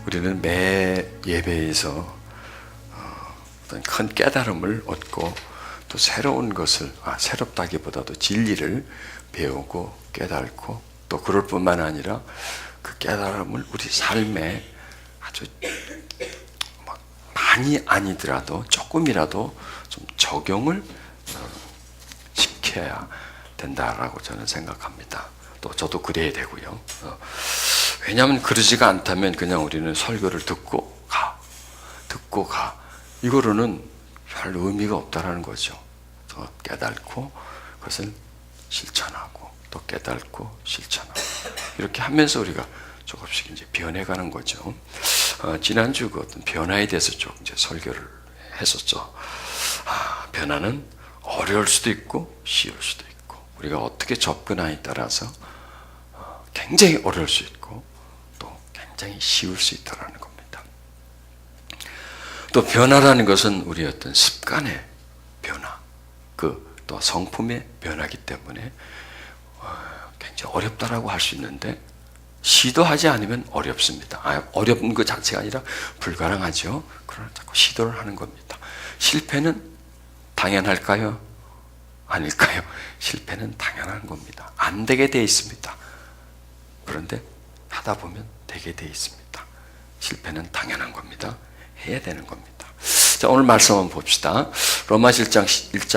우리는 매 예배에서 어떤 큰 깨달음을 얻고 또 새로운 것을, 새롭다기보다도 진리를 배우고 깨닫고 또 그럴 뿐만 아니라 그 깨달음을 우리 삶에 아주 많이 아니더라도 조금이라도 좀 적용을 시켜야 된다라고 저는 생각합니다. 또 저도 그래야 되고요. 왜냐하면 그러지가 않다면 그냥 우리는 설교를 듣고 가. 이거로는 별 의미가 없다라는 거죠. 깨닫고 그것을 실천하고 또 깨닫고 실천하고 이렇게 하면서 우리가 조금씩 이제 변해가는 거죠. 지난주 그 어떤 변화에 대해서 좀 이제 설교를 했었죠. 변화는 어려울 수도 있고 쉬울 수도 있고 우리가 어떻게 접근하냐에 따라서 굉장히 어려울 수 있고 또 굉장히 쉬울 수 있다라는 겁니다. 또 변화라는 것은 우리 어떤 습관의 변화, 또 성품의 변화이기 때문에 굉장히 어렵다라고 할 수 있는데 시도하지 않으면 어렵습니다. 어려운 것 자체가 아니라 불가능하죠. 그러나 자꾸 시도를 하는 겁니다. 실패는 당연할까요? 아닐까요? 실패는 당연한 겁니다. 안 되게 돼 있습니다. 그런데 하다 보면 되게 돼 있습니다. 실패는 당연한 겁니다. 해야 되는 겁니다. 자, 오늘 말씀 한번 봅시다. 로마서 1장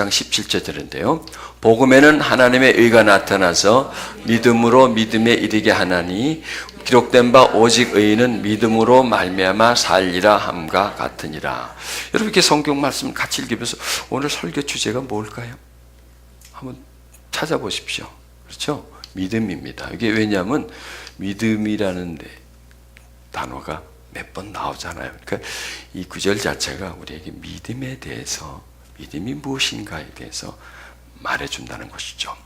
17절인데요. 복음에는 하나님의 의가 나타나서 믿음으로 믿음에 이르게 하나니 기록된 바 오직 의인은 믿음으로 말미암아 살리라 함과 같으니라. 여러분 이렇게 성경 말씀 같이 읽으면서 오늘 설교 주제가 뭘까요? 한번 찾아보십시오. 그렇죠? 믿음입니다. 이게 왜냐하면 믿음이라는 단어가 몇 번 나오잖아요. 그러니까 이 구절 자체가 우리에게 믿음에 대해서, 믿음이 무엇인가에 대해서 말해준다는 것이죠.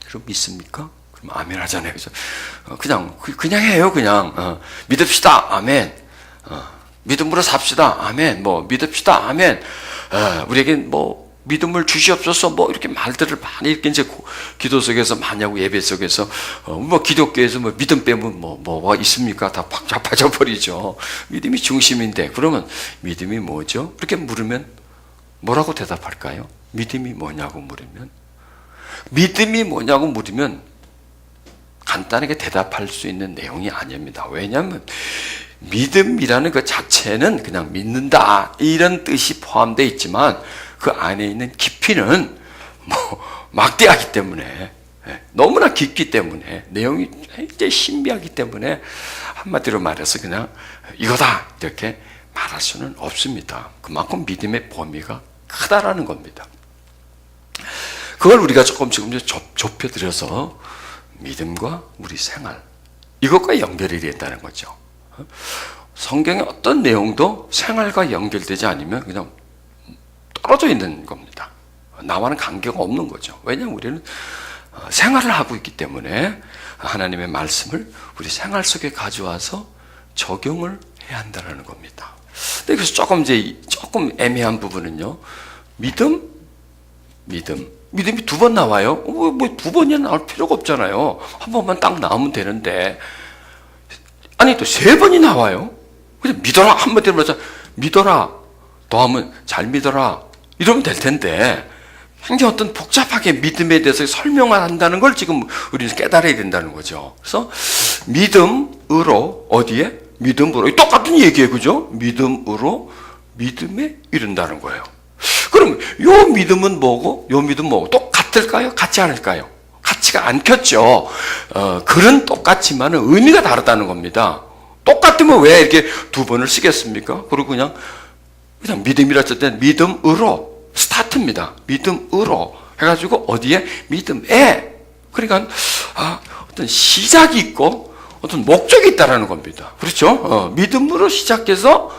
여러분 믿습니까? 그럼 아멘 하잖아요. 그래서 그냥 해요. 그냥 믿읍시다. 아멘. 믿음으로 삽시다. 아멘. 믿읍시다. 아멘. 우리에겐 믿음을 주시옵소서 이렇게 말들을 많이 이렇게 이제 기도 속에서 많이 하고 예배 속에서 기독교에서 믿음 빼면 뭐가 있습니까? 다 박잡아져 버리죠. 믿음이 중심인데 그러면 믿음이 뭐죠? 이렇게 물으면 뭐라고 대답할까요? 믿음이 뭐냐고 물으면 간단하게 대답할 수 있는 내용이 아닙니다. 왜냐하면 믿음이라는 것 자체는 그냥 믿는다 이런 뜻이 포함되어 있지만 그 안에 있는 깊이는 막대하기 때문에 너무나 깊기 때문에 내용이 굉장히 신비하기 때문에 한마디로 말해서 그냥 이거다 이렇게 말할 수는 없습니다. 그만큼 믿음의 범위가 크다라는 겁니다. 그걸 우리가 조금씩 좁혀드려서 믿음과 우리 생활 이것과 연결이 된다는 거죠. 성경의 어떤 내용도 생활과 연결되지 않으면 그냥 떨어져 있는 겁니다. 나와는 관계가 없는 거죠. 왜냐하면 우리는 생활을 하고 있기 때문에 하나님의 말씀을 우리 생활 속에 가져와서 적용을 해야 한다는 겁니다. 근데 그래서 조금 애매한 부분은요. 믿음이 두 번 나와요. 두 번이나 나올 필요가 없잖아요. 한 번만 딱 나오면 되는데 아니 또 세 번이 나와요. 그냥 믿어라 한마디로 말해서 믿어라 더하면 잘 믿어라 이러면 될 텐데 굉장히 어떤 복잡하게 믿음에 대해서 설명을 한다는 걸 지금 우리는 깨달아야 된다는 거죠. 그래서 믿음으로 어디에? 믿음으로 똑같은 얘기예요. 그죠? 믿음으로 믿음에 이른다는 거예요. 그럼 요 믿음은 뭐고 요 믿음은 뭐고 똑같을까요? 같지 않을까요? 같지가 않겠죠. 글은 똑같지만 의미가 다르다는 겁니다. 똑같으면 왜 이렇게 두 번을 쓰겠습니까? 그리고 그냥 믿음이라 했을 때 믿음으로 스타트입니다. 믿음으로 해가지고 어디에? 믿음에. 그러니까 어떤 시작이 있고 어떤 목적이 있다라는 겁니다. 그렇죠? 믿음으로 시작해서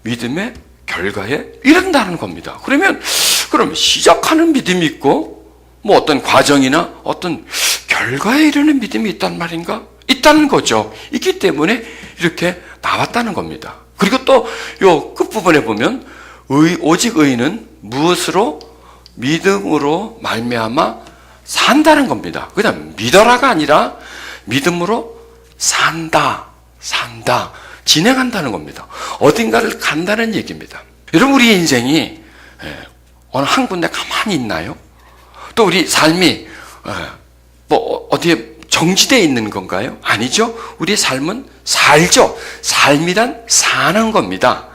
믿음의 결과에 이른다는 겁니다. 그럼 시작하는 믿음이 있고 어떤 과정이나 어떤 결과에 이르는 믿음이 있단 말인가? 있다는 거죠. 있기 때문에 이렇게 나왔다는 겁니다. 그리고 또 요 끝부분에 보면 오직 의인은 무엇으로? 믿음으로 말미암아 산다는 겁니다. 그냥 믿어라가 아니라 믿음으로 산다. 진행한다는 겁니다. 어딘가를 간다는 얘기입니다. 여러분, 우리 인생이 어느 한 군데 가만히 있나요? 또 우리 삶이 뭐 어디에 정지되어 있는 건가요? 아니죠. 우리의 삶은 살죠. 삶이란 사는 겁니다.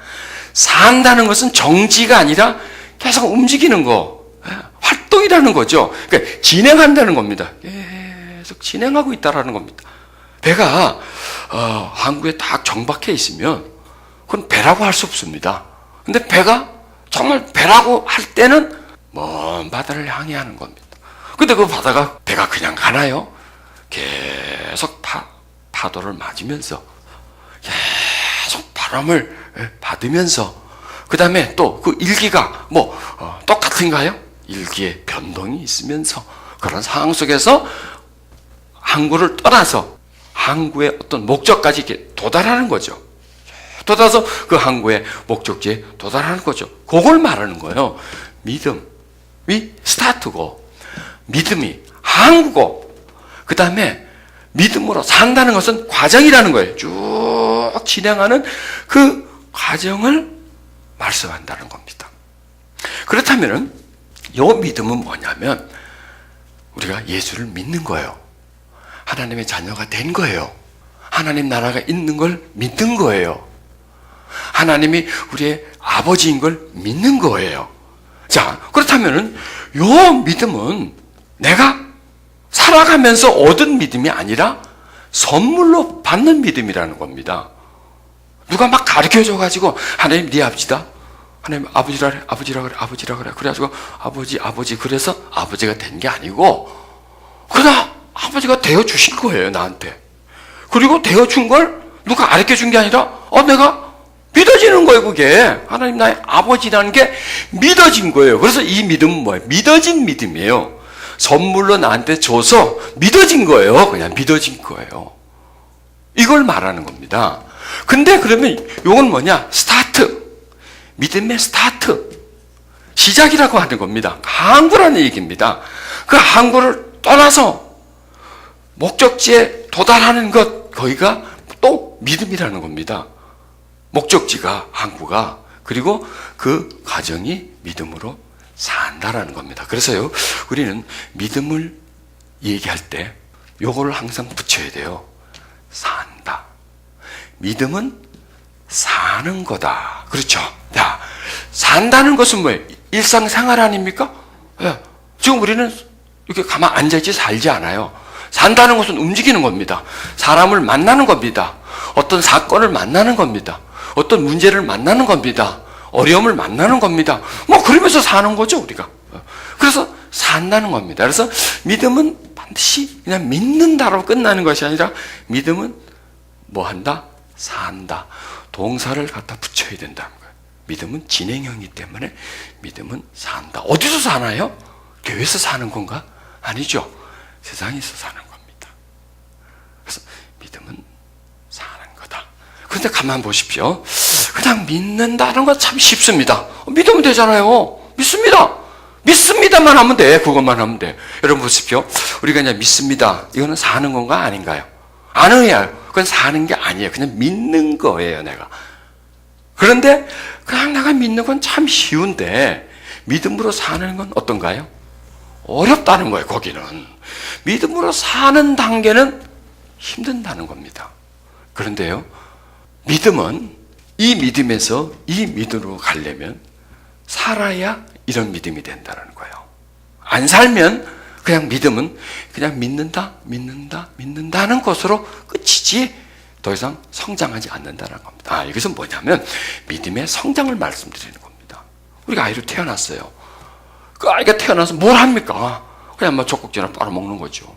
산다는 것은 정지가 아니라 계속 움직이는 거, 활동이라는 거죠. 그러니까 진행한다는 겁니다. 계속 진행하고 있다라는 겁니다. 배가 항구에 딱 정박해 있으면 그건 배라고 할 수 없습니다. 근데 배가 정말 배라고 할 때는 먼 바다를 향해 하는 겁니다. 근데 그 바다가 배가 그냥 가나요? 계속 파도를 맞으면서 계속 바람을 받으면서 그 다음에 또 그 일기가 똑같은가요? 일기에 변동이 있으면서 그런 상황 속에서 항구를 떠나서 항구의 어떤 목적까지 이렇게 도달하는 거죠. 도달해서 그 항구의 목적지에 도달하는 거죠. 그걸 말하는 거예요. 믿음이 스타트고, 믿음이 항구고, 그 다음에 믿음으로 산다는 것은 과정이라는 거예요. 쭉 진행하는 그 과정을 말씀한다는 겁니다. 그렇다면 이 믿음은 뭐냐면 우리가 예수를 믿는 거예요. 하나님의 자녀가 된 거예요. 하나님 나라가 있는 걸 믿는 거예요. 하나님이 우리의 아버지인 걸 믿는 거예요. 자, 그렇다면 이 믿음은 내가 살아가면서 얻은 믿음이 아니라 선물로 받는 믿음이라는 겁니다. 누가 막 가르쳐줘가지고 하나님 네 아버지다. 하나님 아버지라 그래, 아버지라 그래, 아버지라 그래. 그래가지고 아버지 그래서 아버지가 된 게 아니고 그냥 아버지가 되어주신 거예요, 나한테. 그리고 되어준 걸 누가 가르쳐준 게 아니라 내가 믿어지는 거예요, 그게. 하나님 나의 아버지라는 게 믿어진 거예요. 그래서 이 믿음은 뭐예요? 믿어진 믿음이에요. 선물로 나한테 줘서 믿어진 거예요. 그냥 믿어진 거예요. 이걸 말하는 겁니다. 근데 그러면 이건 뭐냐? 스타트. 믿음의 스타트. 시작이라고 하는 겁니다. 항구라는 얘기입니다. 그 항구를 떠나서 목적지에 도달하는 것, 거기가 또 믿음이라는 겁니다. 목적지가 항구가, 그리고 그 과정이 믿음으로 산다라는 겁니다. 그래서요, 우리는 믿음을 얘기할 때 요거를 항상 붙여야 돼요. 산다. 믿음은 사는 거다. 그렇죠? 자, 산다는 것은 뭐예요? 일상생활 아닙니까? 예. 지금 우리는 이렇게 가만 앉아있지 살지 않아요. 산다는 것은 움직이는 겁니다. 사람을 만나는 겁니다. 어떤 사건을 만나는 겁니다. 어떤 문제를 만나는 겁니다. 어려움을 만나는 겁니다. 그러면서 사는 거죠, 우리가. 그래서 산다는 겁니다. 그래서 믿음은 반드시 그냥 믿는다로 끝나는 것이 아니라 믿음은 뭐 한다? 산다. 동사를 갖다 붙여야 된다는 거예요. 믿음은 진행형이기 때문에 믿음은 산다. 어디서 사나요? 교회에서 사는 건가? 아니죠. 세상에서 사는 겁니다. 그래서 믿음은 사는 거다. 그런데 가만 보십시오. 그냥 믿는다는 건 참 쉽습니다. 믿으면 되잖아요. 믿습니다. 믿습니다만 하면 돼. 그것만 하면 돼. 여러분 보십시오. 우리가 그냥 믿습니다. 이거는 사는 건가 아닌가요? 아니에요. 그건 사는 게 아니에요. 그냥 믿는 거예요, 내가. 그런데 그냥 내가 믿는 건 참 쉬운데 믿음으로 사는 건 어떤가요? 어렵다는 거예요, 거기는. 믿음으로 사는 단계는 힘든다는 겁니다. 그런데요, 믿음은 이 믿음에서 이 믿음으로 가려면 살아야 이런 믿음이 된다는 거예요. 안 살면 그냥 믿음은 그냥 믿는다는 것으로 끝이지 더 이상 성장하지 않는다는 겁니다. 이것은 뭐냐면 믿음의 성장을 말씀드리는 겁니다. 우리가 아이로 태어났어요. 그 아이가 태어나서 뭘 합니까? 그냥 젖꼭지나 빨아먹는 거죠.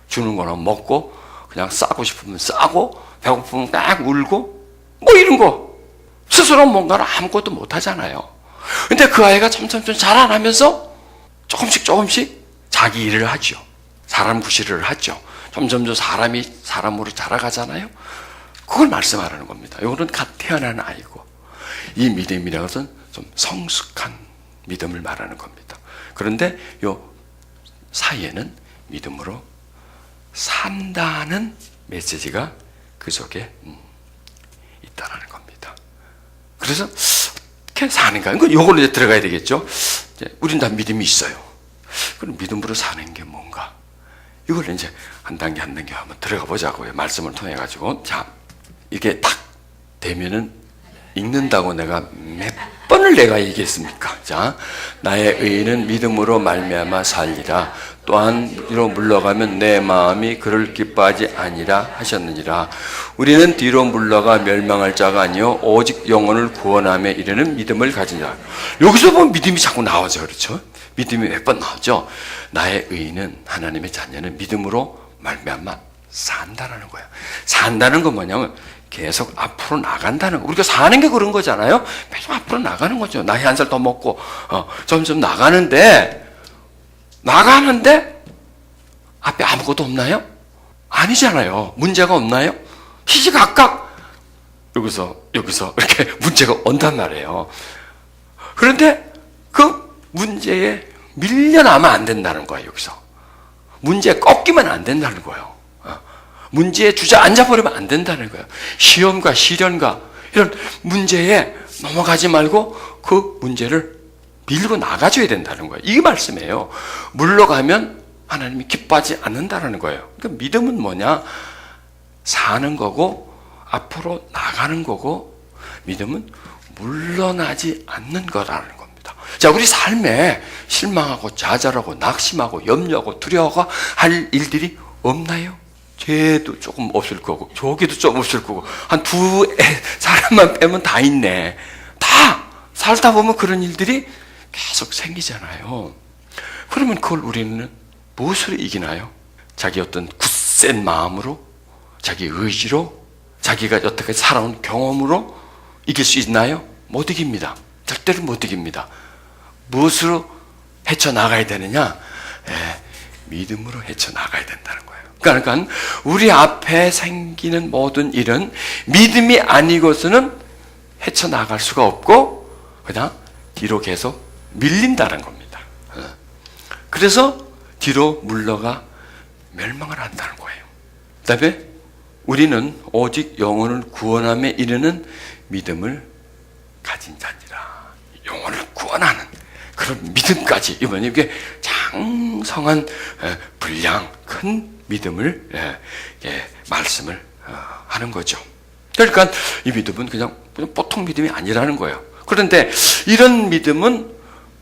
주는 거나 먹고 그냥 싸고 싶으면 싸고 배고프면 딱 울고 이런 거. 스스로 뭔가를 아무것도 못 하잖아요. 근데 그 아이가 점점 자라나면서 조금씩 자기 일을 하죠. 사람 구실을 하죠. 점점 사람이 사람으로 자라가잖아요. 그걸 말씀하라는 겁니다. 이거는 갓 태어난 아이고, 이 믿음이라는 것은 좀 성숙한 믿음을 말하는 겁니다. 그런데 요 사이에는 믿음으로 산다는 메시지가 그 속에 있다라는 그래서 어떻게 사는가? 이걸로 이제 들어가야 되겠죠. 우린 다 믿음이 있어요. 그럼 믿음으로 사는 게 뭔가? 이걸 이제 한 단계 한 단계 한번 들어가 보자고요. 말씀을 통해 가지고. 자, 이게 딱 되면은 읽는다고 내가 몇 번을 내가 얘기했습니까? 자, 나의 의인은 믿음으로 말미암아 살리라. 또한 뒤로 물러가면 내 마음이 그를 기뻐하지 아니라 하셨느니라. 우리는 뒤로 물러가 멸망할 자가 아니요 오직 영혼을 구원함에 이르는 믿음을 가지니라. 여기서 보면 믿음이 자꾸 나오죠. 그렇죠? 믿음이 몇 번 나오죠. 나의 의인은, 하나님의 자녀는 믿음으로 말미암아 산다라는 거예요. 산다는 건 뭐냐면 계속 앞으로 나간다는 거. 우리가 사는 게 그런 거잖아요. 계속 앞으로 나가는 거죠. 나이 한 살 더 먹고 점점 나가는데 앞에 아무것도 없나요? 아니잖아요. 문제가 없나요? 시시각각 여기서 이렇게 문제가 온단 말이에요. 그런데 그 문제에 밀려나면 안 된다는 거예요. 여기서 문제에 꺾이면 안 된다는 거예요. 문제에 주저앉아버리면 안 된다는 거예요. 시험과 시련과 이런 문제에 넘어가지 말고 그 문제를 밀고 나가줘야 된다는 거예요. 이 말씀이에요. 물러가면 하나님이 기뻐하지 않는다는 거예요. 그러니까 믿음은 뭐냐? 사는 거고 앞으로 나가는 거고, 믿음은 물러나지 않는 거라는 겁니다. 자, 우리 삶에 실망하고 좌절하고 낙심하고 염려하고 두려워하고 할 일들이 없나요? 쟤도 조금 없을 거고 저기도 좀 없을 거고 한 두 사람만 빼면 다 있네. 다 살다 보면 그런 일들이 계속 생기잖아요. 그러면 그걸 우리는 무엇으로 이기나요? 자기 어떤 굳센 마음으로, 자기 의지로, 자기가 여태까지 살아온 경험으로 이길 수 있나요? 못 이깁니다. 절대로 못 이깁니다. 무엇으로 헤쳐나가야 되느냐? 믿음으로 헤쳐나가야 된다는 거예요. 그러니까 우리 앞에 생기는 모든 일은 믿음이 아니고서는 헤쳐나갈 수가 없고 그냥 뒤로 계속 밀린다는 겁니다. 그래서 뒤로 물러가 멸망을 한다는 거예요. 그 다음에 우리는 오직 영혼을 구원함에 이르는 믿음을 가진 자니라. 영혼을 구원하는 그런 믿음까지, 이게 장성한 분량, 큰 믿음을 말씀을 하는 거죠. 그러니까 이 믿음은 그냥 보통 믿음이 아니라는 거예요. 그런데 이런 믿음은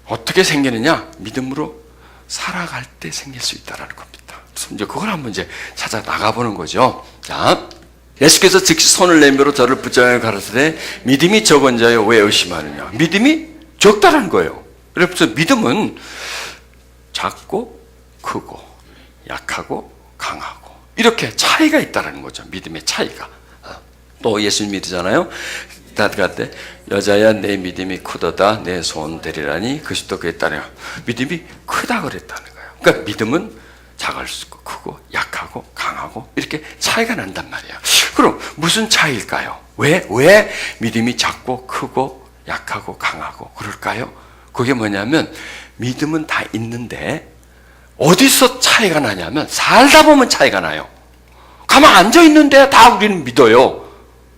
어떻게 생기느냐? 믿음으로 살아갈 때 생길 수 있다는 겁니다. 그래서 이제 그걸 한번 찾아 나가보는 거죠. 자, 예수께서 즉시 손을 내밀어 저를 붙잡아 가라사대 믿음이 적은 자여 왜 의심하느냐? 믿음이 적다라는 거예요. 그래서 믿음은 작고 크고 약하고 강하고 이렇게 차이가 있다는 거죠. 믿음의 차이가. 또 예수님 믿으잖아요. 때 여자야 내 믿음이 크도다 내 소원 되리라니 그리스도 그에 따라 믿음이 크다 그랬다는 거예요. 그러니까 믿음은 작을 수 있고 크고 약하고 강하고 이렇게 차이가 난단 말이에요. 그럼 무슨 차이일까요? 왜 믿음이 작고 크고 약하고 강하고 그럴까요? 그게 뭐냐면 믿음은 다 있는데 어디서 차이가 나냐면 살다 보면 차이가 나요. 가만 앉아 있는데 다 우리는 믿어요.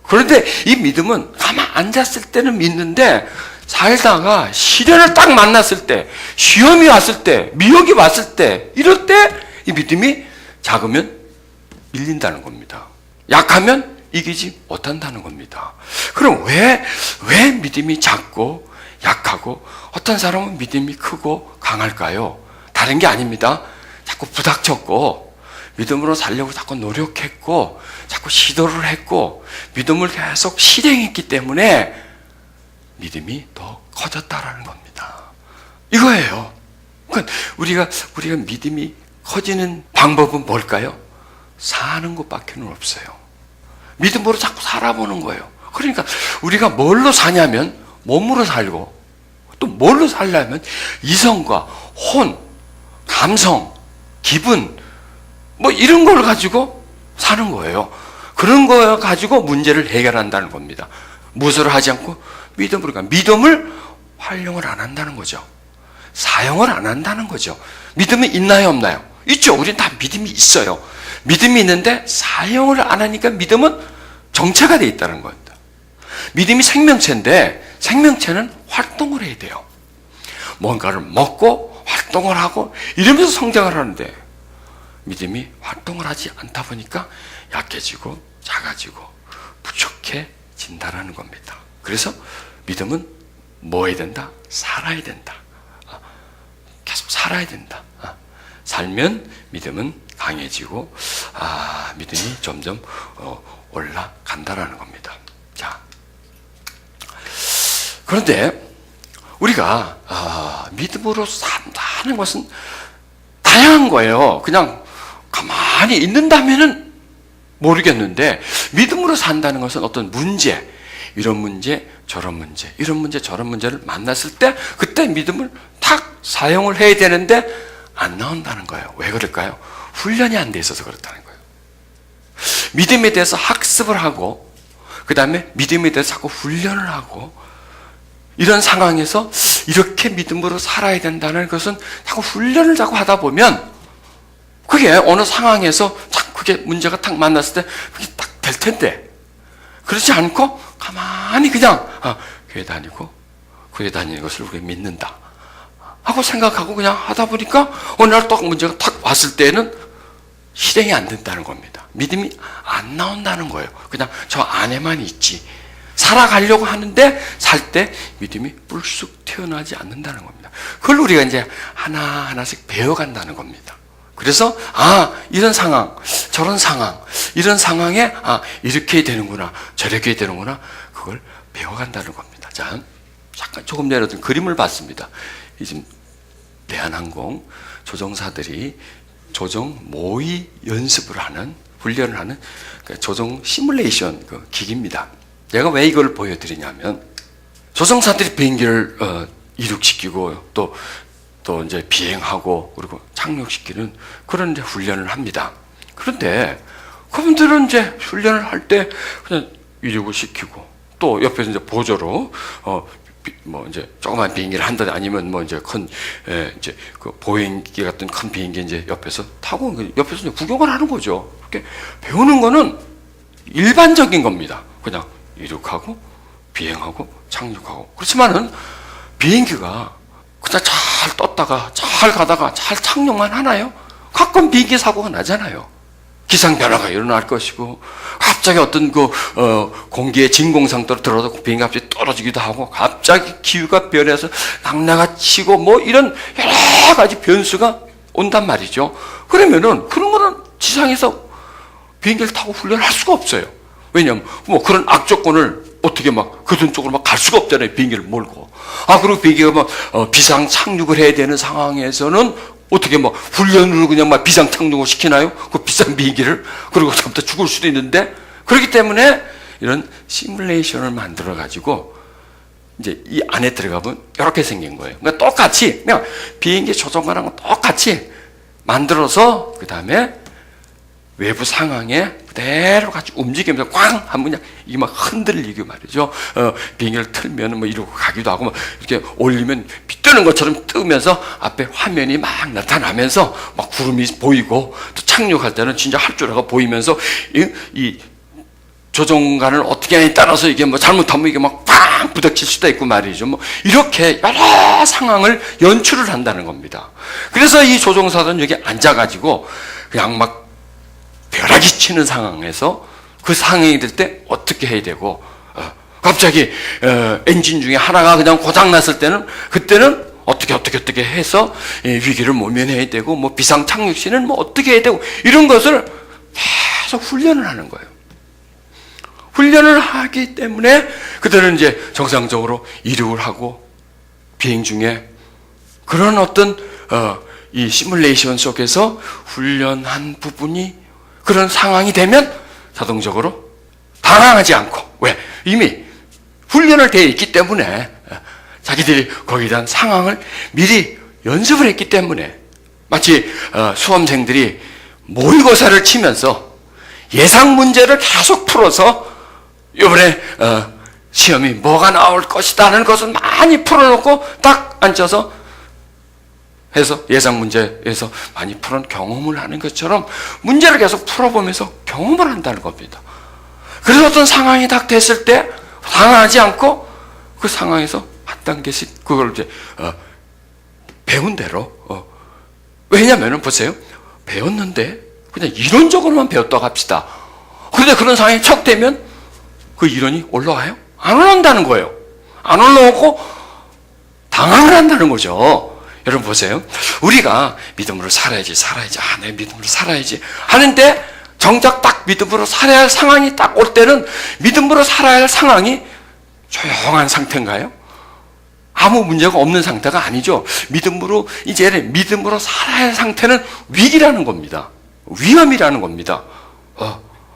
그런데 이 믿음은 가만 앉았을 때는 믿는데 살다가 시련을 딱 만났을 때, 시험이 왔을 때, 미혹이 왔을 때, 이럴 때 이 믿음이 작으면 밀린다는 겁니다. 약하면 이기지 못한다는 겁니다. 그럼 왜 믿음이 작고 약하고 어떤 사람은 믿음이 크고 강할까요? 다른 게 아닙니다. 자꾸 부닥쳤고 믿음으로 살려고 자꾸 노력했고 자꾸 시도를 했고 믿음을 계속 실행했기 때문에 믿음이 더 커졌다라는 겁니다. 이거예요. 그러니까 우리가 믿음이 커지는 방법은 뭘까요? 사는 것밖에는 없어요. 믿음으로 자꾸 살아보는 거예요. 그러니까 우리가 뭘로 사냐면 몸으로 살고 또 뭘로 살려면 이성과 혼, 감성, 기분 뭐 이런 걸 가지고 사는 거예요. 그런 거 가지고 문제를 해결한다는 겁니다. 무엇을 하지 않고 믿음으로. 그러니까 믿음을 활용을 안 한다는 거죠. 사용을 안 한다는 거죠. 믿음이 있나요 없나요? 있죠. 우리는 다 믿음이 있어요. 믿음이 있는데 사용을 안 하니까 믿음은 정체가 되어 있다는 겁니다. 믿음이 생명체인데 생명체는 활동을 해야 돼요. 뭔가를 먹고 활동을 하고 이러면서 성장을 하는데 믿음이 활동을 하지 않다 보니까 약해지고 작아지고 부족해진다는 겁니다. 그래서 믿음은 뭐 해야 된다? 살아야 된다. 계속 살아야 된다. 살면 믿음은 강해지고 믿음이 점점 올라간다라는 겁니다. 자, 그런데 우리가 믿음으로 산다는 것은 다양한 거예요. 그냥 가만히 있는다면은 모르겠는데 믿음으로 산다는 것은 어떤 문제, 이런 문제, 저런 문제, 이런 문제, 저런 문제를 만났을 때 그때 믿음을 탁 사용을 해야 되는데 안 나온다는 거예요. 왜 그럴까요? 훈련이 안 돼 있어서 그렇다는 거예요. 믿음에 대해서 학습을 하고 그 다음에 믿음에 대해서 자꾸 훈련을 하고 이런 상황에서 이렇게 믿음으로 살아야 된다는 것은 자꾸 훈련을 자꾸 하다 보면 그게 어느 상황에서 자꾸 그게 문제가 탁 만났을 때 그게 딱 될 텐데 그렇지 않고 가만히 그냥 교회 다니고 교회 다니는 것을 우리가 믿는다 하고 생각하고 그냥 하다 보니까 어느 날 딱 문제가 탁 왔을 때는 실행이 안 된다는 겁니다. 믿음이 안 나온다는 거예요. 그냥 저 안에만 있지. 살아가려고 하는데 살 때 믿음이 불쑥 태어나지 않는다는 겁니다. 그걸 우리가 이제 하나하나씩 배워간다는 겁니다. 그래서 이런 상황, 저런 상황, 이런 상황에 이렇게 해야 되는구나, 저렇게 해야 되는구나, 그걸 배워간다는 겁니다. 자, 잠깐 조금 전에 어떤 그림을 봤습니다. 지금 대한항공 조종사들이 조종 모의 연습을 하는, 훈련을 하는 조종 시뮬레이션 기기입니다. 제가 왜 이걸 보여드리냐면 조종사들이 비행기를 이륙시키고 또 이제 비행하고 그리고 착륙시키는 그런 이제 훈련을 합니다. 그런데 그분들은 이제 훈련을 할 때 그냥 이륙을 시키고 또 옆에서 이제 보조로 뭐 이제 조그만 비행기를 한다 아니면 뭐 이제 이제 그 보행기 같은 큰 비행기 이제 옆에서 타고 옆에서 이제 구경을 하는 거죠. 그렇게 배우는 거는 일반적인 겁니다. 그냥 이륙하고 비행하고 착륙하고. 그렇지만은 비행기가 그냥 잘 떴다가 잘 가다가 잘 착륙만 하나요? 가끔 비행기 사고가 나잖아요. 기상 변화가 일어날 것이고 갑자기 어떤 공기의 진공상태로 들어서 비행기 갑자기 떨어지기도 하고 갑자기 기후가 변해서 낙나가 치고 뭐 이런 여러 가지 변수가 온단 말이죠. 그러면은 그런 거는 지상에서 비행기를 타고 훈련할 수가 없어요. 왜냐하면 뭐 그런 악조건을 어떻게 막 그런 쪽으로 막 갈 수가 없잖아요. 비행기를 몰고. 그리고 비행기가 막 비상 착륙을 해야 되는 상황에서는 어떻게 뭐 훈련으로 그냥 막 비상 착륙을 시키나요? 그 비싼 비행기를. 그리고 잠깐 죽을 수도 있는데. 그렇기 때문에 이런 시뮬레이션을 만들어 가지고 이제 이 안에 들어가면 이렇게 생긴 거예요. 그러니까 똑같이 그냥 비행기 조종관하고 똑같이 만들어서 그 다음에 외부 상황에 그대로 같이 움직이면서 꽝 하면 그냥 이게 막 흔들리고 말이죠. 비행기를 틀면 뭐 이러고 가기도 하고 뭐 이렇게 올리면 비 뜨는 것처럼 뜨면서 앞에 화면이 막 나타나면서 막 구름이 보이고 또 착륙할 때는 진짜 할 줄 알고 보이면서 이 조종관을 어떻게 하냐에 따라서 이게 뭐 잘못하면 이게 막 꽝 부딪힐 수도 있고 말이죠. 뭐 이렇게 여러 상황을 연출을 한다는 겁니다. 그래서 이 조종사들은 여기 앉아가지고 그냥 막 벼락이 치는 상황에서 그 상황이 될 때 어떻게 해야 되고 갑자기 엔진 중에 하나가 그냥 고장났을 때는 그때는 어떻게 해서 위기를 모면해야 되고 뭐 비상 착륙 시는 뭐 어떻게 해야 되고 이런 것을 계속 훈련을 하는 거예요. 훈련을 하기 때문에 그들은 이제 정상적으로 이륙을 하고 비행 중에 그런 어떤 이 시뮬레이션 속에서 훈련한 부분이 그런 상황이 되면 자동적으로 당황하지 않고 왜? 이미 훈련을 되어 있기 때문에 자기들이 거기에 대한 상황을 미리 연습을 했기 때문에 마치 수험생들이 모의고사를 치면서 예상 문제를 계속 풀어서 이번에 시험이 뭐가 나올 것이다는 것을 많이 풀어놓고 딱 앉아서 해서 예상 문제에서 많이 풀은 경험을 하는 것처럼 문제를 계속 풀어보면서 경험을 한다는 겁니다. 그래서 어떤 상황이 딱 됐을 때 당황하지 않고 그 상황에서 한 단계씩 그걸 이제 배운 대로 왜냐면은 보세요. 배웠는데 그냥 이론적으로만 배웠다고 합시다. 그런데 그런 상황이 척 되면 그 이론이 올라와요? 안 올라온다는 거예요. 안 올라오고 당황을 한다는 거죠. 여러분 보세요. 우리가 믿음으로 살아야지. 내 믿음으로 살아야지 하는데 정작 딱 믿음으로 살아야 할 상황이 딱 올 때는 믿음으로 살아야 할 상황이 조용한 상태인가요? 아무 문제가 없는 상태가 아니죠. 이제는 믿음으로 살아야 할 상태는 위기라는 겁니다. 위험이라는 겁니다.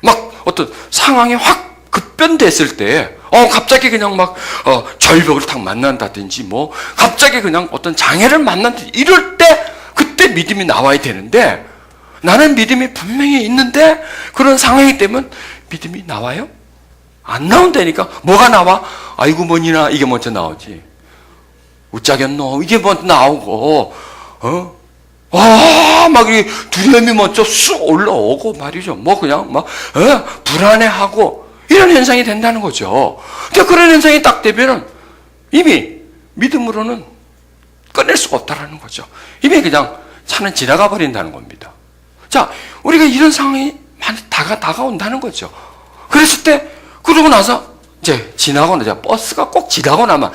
막 어떤 상황이 확 급변됐을 때, 갑자기 그냥 절벽을 탁 만난다든지, 갑자기 그냥 어떤 장애를 만난다든지, 이럴 때, 그때 믿음이 나와야 되는데, 나는 믿음이 분명히 있는데, 그런 상황이 되면 믿음이 나와요? 안 나온다니까. 뭐가 나와? 아이고, 뭐니나, 이게 먼저 나오지. 웃자겠노, 이게 먼저 나오고, 막 이 두려움이 먼저 쑥 올라오고 말이죠. 불안해하고, 이런 현상이 된다는 거죠. 근데 그런 현상이 딱 되면은 이미 믿음으로는 꺼낼 수가 없다라는 거죠. 이미 그냥 차는 지나가 버린다는 겁니다. 자, 우리가 이런 상황이 많이 다가온다는 거죠. 그랬을 때, 그러고 나서 이제 지나고 나서 버스가 꼭 지나고 나면,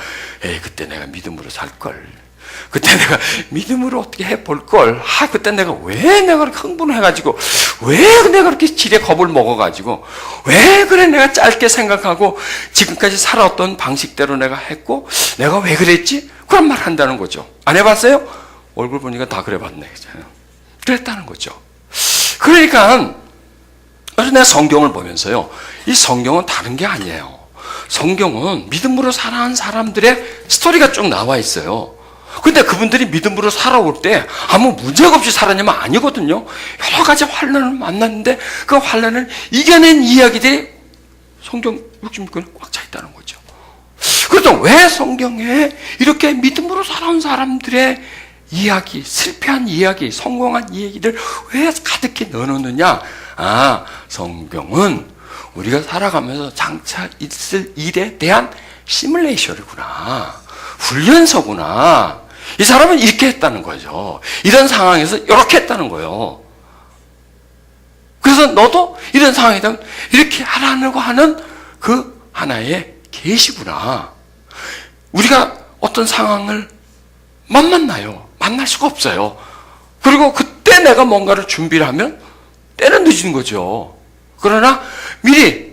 그때 내가 믿음으로 살걸. 그때 내가 믿음으로 어떻게 해볼걸. 그때 왜 내가 그렇게 흥분해가지고, 왜 내가 그렇게 지레 겁을 먹어가지고, 왜 그래 내가 짧게 생각하고, 지금까지 살아왔던 방식대로 내가 했고, 내가 왜 그랬지? 그런 말 한다는 거죠. 안 해봤어요? 얼굴 보니까 다 그래봤네. 그랬다는 거죠. 그러니까, 그래서 내가 성경을 보면서요, 이 성경은 다른 게 아니에요. 성경은 믿음으로 살아온 사람들의 스토리가 쭉 나와 있어요. 근데 그분들이 믿음으로 살아올 때 아무 문제가 없이 살았냐면 아니거든요. 여러 가지 환난을 만났는데 그 환난을 이겨낸 이야기들이 성경 66권에 꽉 차 있다는 거죠. 그래서 왜 성경에 이렇게 믿음으로 살아온 사람들의 이야기, 실패한 이야기, 성공한 이야기를 왜 가득히 넣어놓느냐? 성경은 우리가 살아가면서 장차 있을 일에 대한 시뮬레이션이구나. 훈련서구나. 이 사람은 이렇게 했다는 거죠. 이런 상황에서 이렇게 했다는 거예요. 그래서 너도 이런 상황이 되면 이렇게 하라고 하는 그 하나의 계시구나. 우리가 어떤 상황을 만나요. 만날 수가 없어요. 그리고 그때 내가 뭔가를 준비를 하면 때는 늦은 거죠. 그러나 미리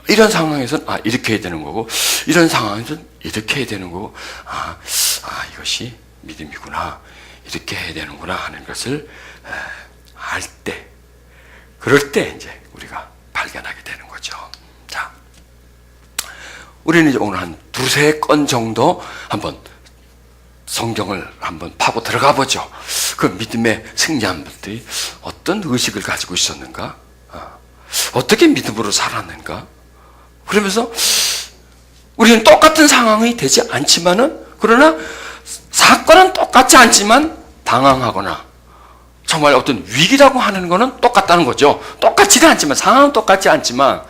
이런 상황에서는 이렇게 해야 되는 거고, 이런 상황에서는 이렇게 해야 되는 거고, 이것이 믿음이구나, 이렇게 해야 되는구나 하는 것을 알 때, 그럴 때 이제 우리가 발견하게 되는 거죠. 자, 우리는 이제 오늘 한 두세 건 정도 한번 성경을 한번 파고 들어가 보죠. 그 믿음의 승리한 분들이 어떤 의식을 가지고 있었는가? 어떻게 믿음으로 살았는가? 그러면서 우리는 똑같은 상황이 되지 않지만은, 그러나 사건은 똑같지 않지만 당황하거나 정말 어떤 위기라고 하는 거는 똑같다는 거죠. 똑같지는 않지만, 상황은 똑같지 않지만,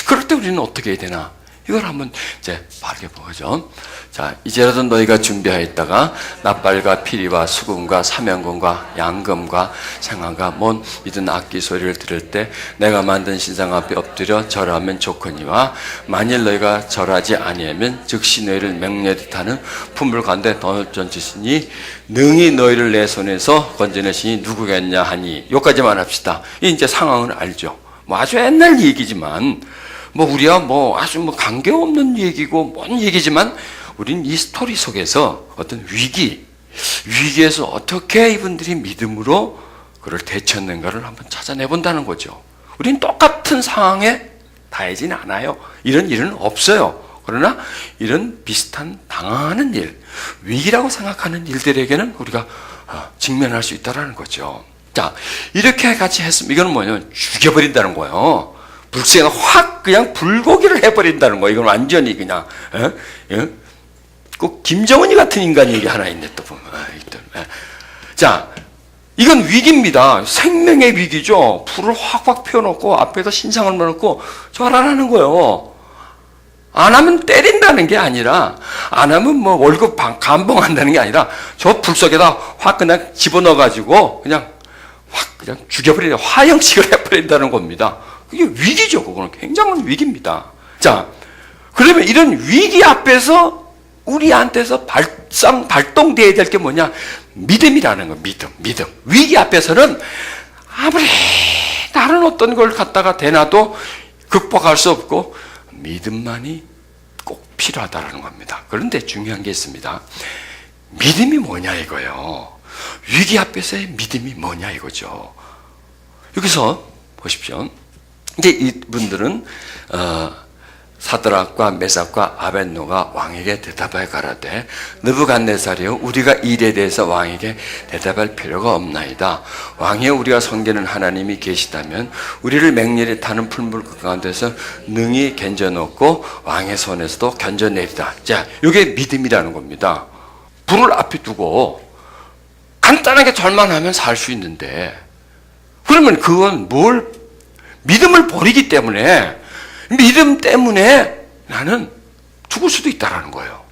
그럴 때 우리는 어떻게 해야 되나? 이걸 한번 이제 바르게 보죠. 자, 이제라도 너희가 준비하였다가 낫발과 피리와 수금과 사명금과 양금과 생화가 뭔 이든 악기 소리를 들을 때 내가 만든 신상 앞에 엎드려 절하면 좋거니와, 만일 너희가 절하지 아니하면 즉시 너희를 맹렬히 타는 품을 가운데 던져주시니 능히 너희를 내 손에서 건져내시니 누구겠냐 하니. 여기까지만 합시다. 이제 상황을 알죠. 아주 옛날 얘기지만, 우리와 아주 관계없는 얘기고, 뭔 얘기지만, 우린 이 스토리 속에서 어떤 위기에서 어떻게 이분들이 믿음으로 그걸 대처했는가를 한번 찾아내본다는 거죠. 우린 똑같은 상황에 다하진 않아요. 이런 일은 없어요. 그러나 이런 비슷한 당황하는 일, 위기라고 생각하는 일들에게는 우리가 직면할 수 있다는 거죠. 자, 이렇게 같이 했으면 이거는 뭐냐면 죽여버린다는 거예요. 불씨가 확 그냥 불고기를 해버린다는 거예요. 이건 완전히 그냥. 꼭 김정은이 같은 인간 얘기 하나 있네, 또 보면. 자, 이건 위기입니다. 생명의 위기죠. 불을 확 펴놓고 앞에서 신상을 넣어놓고 절하라는 거예요. 안 하면 때린다는 게 아니라, 안 하면 뭐 월급 감봉한다는 게 아니라, 저 불 속에다 확 그냥 집어넣어가지고, 그냥 확 그냥 죽여버리는, 화형식을 해버린다는 겁니다. 그게 위기죠. 그거는 굉장한 위기입니다. 자, 그러면 이런 위기 앞에서 우리한테서 발동되어야 될 게 뭐냐? 믿음이라는 거, 믿음. 위기 앞에서는 아무리 다른 어떤 걸 갖다가 대놔도 극복할 수 없고, 믿음만이 꼭 필요하다는 겁니다. 그런데 중요한 게 있습니다. 믿음이 뭐냐 이거예요. 위기 앞에서의 믿음이 뭐냐 이거죠. 여기서 보십시오. 이제 이분들은 사드락과 메삭과 아벳노가 왕에게 대답하여 가라되 느부갓네살이여 우리가 이 일에 대해서 왕에게 대답할 필요가 없나이다. 왕이여 우리가 섬기는 하나님이 계시다면 우리를 맹렬히 타는 풀물 가운데서 능히 견뎌놓고 왕의 손에서도 견뎌내리다. 자, 이게 믿음이라는 겁니다. 불을 앞에 두고 간단하게 절만 하면 살 수 있는데, 그러면 그건 믿음을 버리기 때문에, 믿음 때문에 나는 죽을 수도 있다라는 거예요.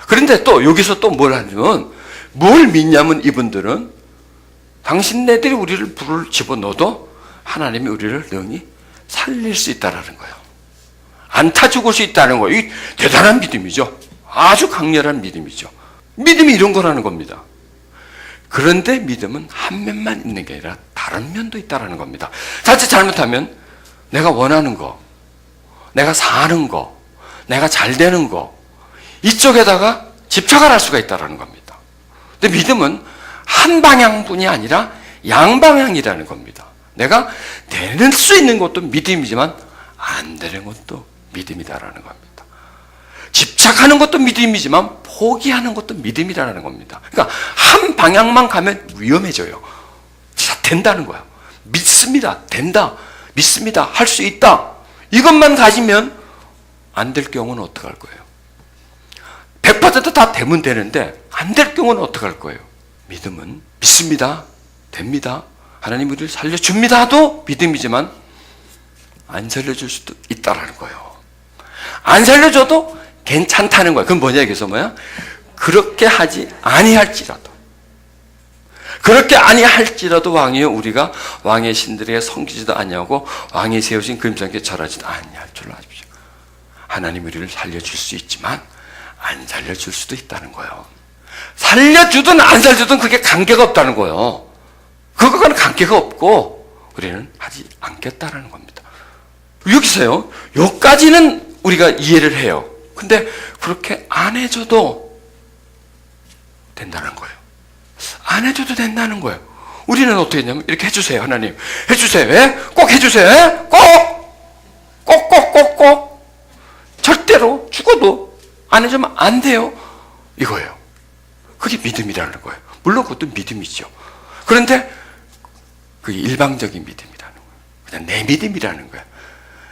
그런데 또 여기서 또 뭘 하냐면, 뭘 믿냐면 이분들은 당신네들이 우리를 불을 집어넣어도 하나님이 우리를 능히 살릴 수 있다라는 거예요. 안 타 죽을 수 있다는 거예요. 이 대단한 믿음이죠. 아주 강렬한 믿음이죠. 믿음이 이런 거라는 겁니다. 그런데 믿음은 한 면만 있는 게 아니라 다른 면도 있다라는 겁니다. 자칫 잘못하면 내가 원하는 거, 내가 사는 거, 내가 잘 되는 거, 이쪽에다가 집착을 할 수가 있다는 겁니다. 근데 믿음은 한 방향뿐이 아니라 양방향이라는 겁니다. 내가 되는 수 있는 것도 믿음이지만 안 되는 것도 믿음이다라는 겁니다. 집착하는 것도 믿음이지만 포기하는 것도 믿음이라는 겁니다. 그러니까 한 방향만 가면 위험해져요. 진짜 된다는 거예요. 믿습니다. 된다. 믿습니다. 할 수 있다. 이것만 가지면 안 될 경우는 어떡할 거예요? 100% 다 되면 되는데 안 될 경우는 어떡할 거예요? 믿음은 믿습니다. 됩니다. 하나님 우리를 살려줍니다도 믿음이지만 안 살려줄 수도 있다라는 거예요. 안 살려줘도 괜찮다는 거예요. 그건 뭐냐 여기서 뭐야? 그렇게 하지 아니할지라도, 그렇게 아니할지라도 왕이여 우리가 왕의 신들에게 섬기지도 아니하고 왕이 세우신 금상께 절하지도 아니할 줄로 아십시오. 하나님 우리를 살려줄 수 있지만 안 살려줄 수도 있다는 거예요. 살려주든 안 살려주든 그게 관계가 없다는 거예요. 그거는 관계가 없고 우리는 하지 않겠다라는 겁니다. 여기서요, 여기까지는 우리가 이해를 해요. 근데 그렇게 안 해줘도 된다는 거예요. 안 해줘도 된다는 거예요. 우리는 어떻게 했냐면 이렇게 해주세요. 하나님 해주세요. 왜? 꼭 해주세요. 왜? 꼭 절대로 죽어도 안 해주면 안 돼요. 이거예요. 그게 믿음이라는 거예요. 물론 그것도 믿음이죠. 그런데 그게 일방적인 믿음이라는 거예요. 그냥 내 믿음이라는 거예요.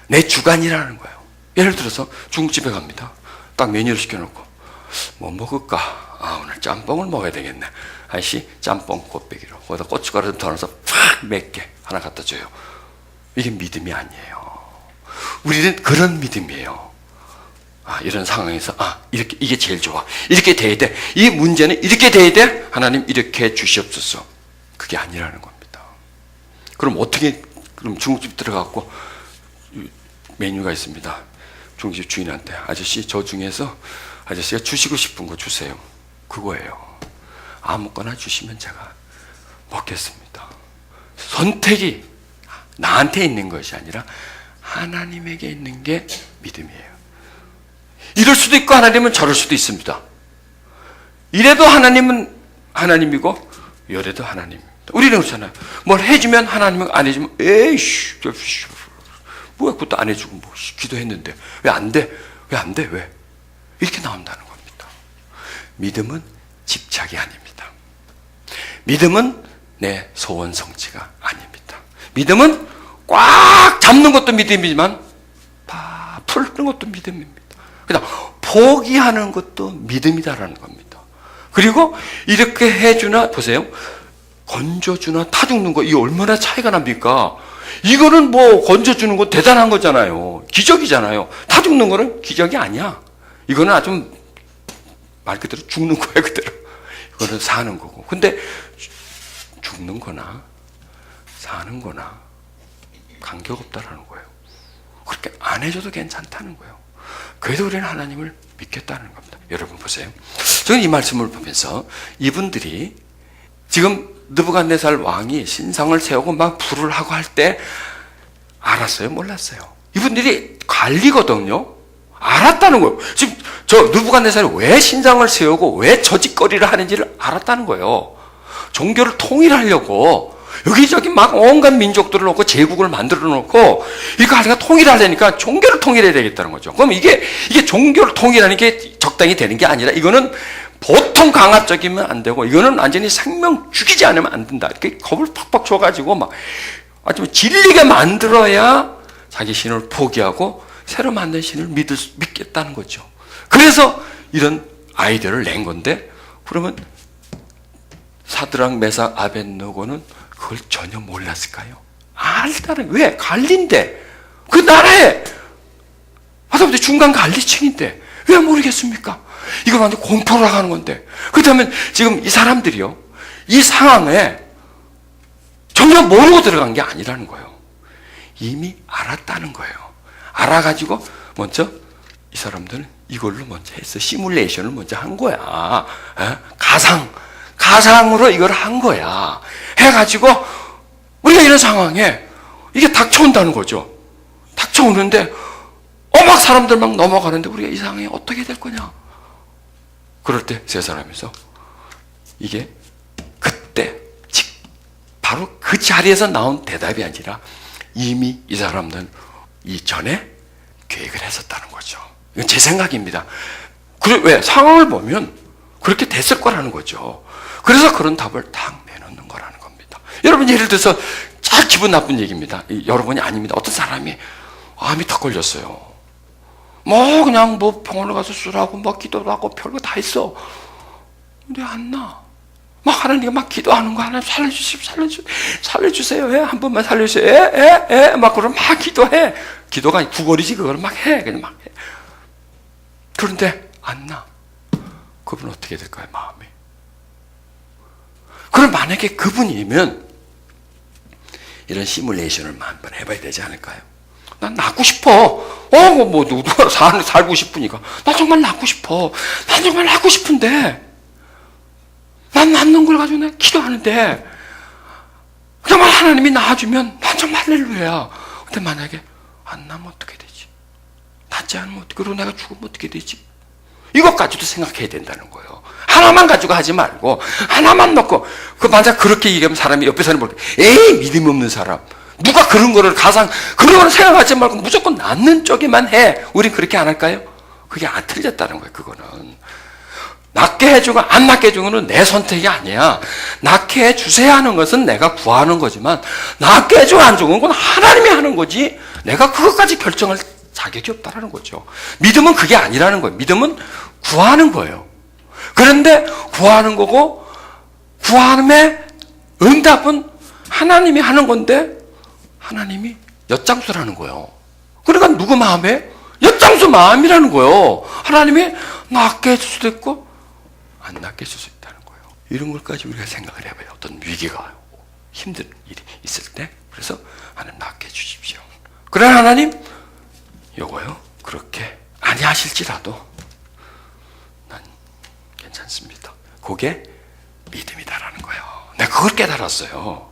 내 주관이라는 거예요. 예를 들어서 중국집에 갑니다. 딱 메뉴를 시켜놓고 뭐 먹을까? 아, 오늘 짬뽕을 먹어야 되겠네. 아저씨 짬뽕 곱빼기로 거기다 고춧가루 좀 더 넣어서 팍 맵게 하나 갖다 줘요. 이게 믿음이 아니에요. 우리는 그런 믿음이에요. 아, 이런 상황에서 이렇게 이게 제일 좋아. 이렇게 돼야 돼. 이 문제는 이렇게 돼야 돼. 하나님 이렇게 해 주시옵소서. 그게 아니라는 겁니다. 그럼 어떻게, 그럼 중국집 들어가고 메뉴가 있습니다. 중국집 주인한테 아저씨 저 중에서 아저씨가 주시고 싶은 거 주세요. 그거예요. 아무거나 주시면 제가 먹겠습니다. 선택이 나한테 있는 것이 아니라 하나님에게 있는 게 믿음이에요. 이럴 수도 있고 하나님은 저럴 수도 있습니다. 이래도 하나님은 하나님이고 이래도 하나님입니다. 우리는 그렇잖아요. 뭘 해주면 하나님은 안 해주면 에이씨 뭐야 그것도 안 해주고 뭐 기도했는데 왜 안 돼? 왜 안 돼? 왜? 이렇게 나온다는 겁니다. 믿음은 집착이 아닙니다. 믿음은 내 소원 성취가 아닙니다. 믿음은 꽉 잡는 것도 믿음이지만 다 풀는 것도 믿음입니다. 그냥 포기하는 것도 믿음이다라는 겁니다. 그리고 이렇게 해주나 보세요. 건져주나 타 죽는 거, 이게 얼마나 차이가 납니까? 이거는 뭐 건져주는 거 대단한 거잖아요. 기적이잖아요. 다 죽는 거는 기적이 아니야. 이거는 아주 말 그대로 죽는 거야, 그대로. 이거는 사는 거고. 근데 죽는 거나 사는 거나 관계없다라는 거예요. 그렇게 안 해줘도 괜찮다는 거예요. 그래도 우리는 하나님을 믿겠다는 겁니다. 여러분 보세요. 저는 이 말씀을 보면서 이분들이 지금 느부갓네살 왕이 신상을 세우고 막 불을 하고 할 때 알았어요? 몰랐어요? 이분들이 관리거든요. 알았다는 거예요. 지금 저 느부갓네살이 왜 신상을 세우고 왜 저짓거리를 하는지를 알았다는 거예요. 종교를 통일하려고 여기저기 막 온갖 민족들을 놓고 제국을 만들어 놓고 이거 하니까 통일하려니까 종교를 통일해야 되겠다는 거죠. 그럼 이게 종교를 통일하는 게 적당히 되는 게 아니라 이거는 보통 강압적이면 안 되고 이거는 완전히 생명 죽이지 않으면 안 된다. 이렇게 겁을 팍팍 줘가지고 막 아주 질리게 만들어야 자기 신을 포기하고 새로 만든 신을 믿겠다는 거죠. 그래서 이런 아이디어를 낸 건데 그러면 사드락, 메삭, 아벳느고는 그걸 전혀 몰랐을까요? 알다는 왜? 관리인데 그 나라에 하다못해 중간 관리층인데 왜 모르겠습니까? 이거 완전 공포를 하는 건데 그렇다면 지금 이 사람들이요 이 상황에 전혀 모르고 들어간 게 아니라는 거예요. 이미 알았다는 거예요. 알아가지고 먼저 이 사람들은 이걸로 먼저 했어. 시뮬레이션을 먼저 한 거야. 가상으로 이걸 한 거야. 해가지고 우리가 이런 상황에 이게 닥쳐온다는 거죠. 닥쳐오는데 막 사람들 막 넘어가는데 우리가 이 상황에 어떻게 될 거냐. 그럴 때 세 사람에서 이게 그때 바로 그 자리에서 나온 대답이 아니라 이미 이 사람들은 이전에 계획을 했었다는 거죠. 이건 제 생각입니다. 그래, 왜? 상황을 보면 그렇게 됐을 거라는 거죠. 그래서 그런 답을 딱 내놓는 거라는 겁니다. 여러분 예를 들어서 참 기분 나쁜 얘기입니다. 여러분이 아닙니다. 어떤 사람이 암이 턱 걸렸어요. 뭐 그냥 뭐 병원에 가서 수술하고 뭐 기도도 하고 별거 다 했어. 근데 안 나. 막 하나님께 막 기도하는 거 하나님 살려주세요. 한 번만 살려주세요. 막 그러면 막 기도해. 기도가 구걸이지 그걸 막 해. 그냥 막 해. 그런데 안 나. 그분 어떻게 될까요? 마음이. 그럼 만약에 그분이면 이런 시뮬레이션을 한번 해봐야 되지 않을까요? 난 낫고 싶어. 뭐 누가 살고 싶으니까. 나 정말 낫고 싶어. 난 정말 낫고 싶은데. 난 낫는 걸 가지고 내가 기도하는데. 정말 하나님이 낳아주면 난 정말 할렐루야. 근데 만약에 안 나면 어떻게 되지? 낫지 않으면 어떻게, 그리고 내가 죽으면 어떻게 되지? 이것까지도 생각해야 된다는 거예요. 하나만 가지고 하지 말고 하나만 넣고 만약 그렇게 얘기하면 사람이 옆에 사는 볼 때 에이 믿음 없는 사람 누가 그런 거를 그런 거를 생각하지 말고 무조건 낫는 쪽에만 해. 우린 그렇게 안 할까요? 그게 안 틀렸다는 거예요. 그거는 낫게 해주고 안 낫게 해주는 건 내 선택이 아니야. 낫게 해주세요 하는 것은 내가 구하는 거지만 낫게 해주고 안 주는 건 하나님이 하는 거지 내가 그것까지 결정할 자격이 없다라는 거죠. 믿음은 그게 아니라는 거예요. 믿음은 구하는 거예요. 그런데 구하는 거고 구함의 응답은 하나님이 하는 건데 하나님이 엿장수라는 거예요. 그러니까 누구 마음에? 엿장수 마음이라는 거예요. 하나님이 낫게 해줄 수도 있고 안 낫게 해줄 수 있다는 거예요. 이런 것까지 우리가 생각을 해봐요. 어떤 위기가 힘든 일이 있을 때 그래서 하나님 낫게 해주십시오. 그러나 하나님 요거요 그렇게 아니하실지라도 난 괜찮습니다. 그게 믿음이다라는 거예요. 내가 그걸 깨달았어요.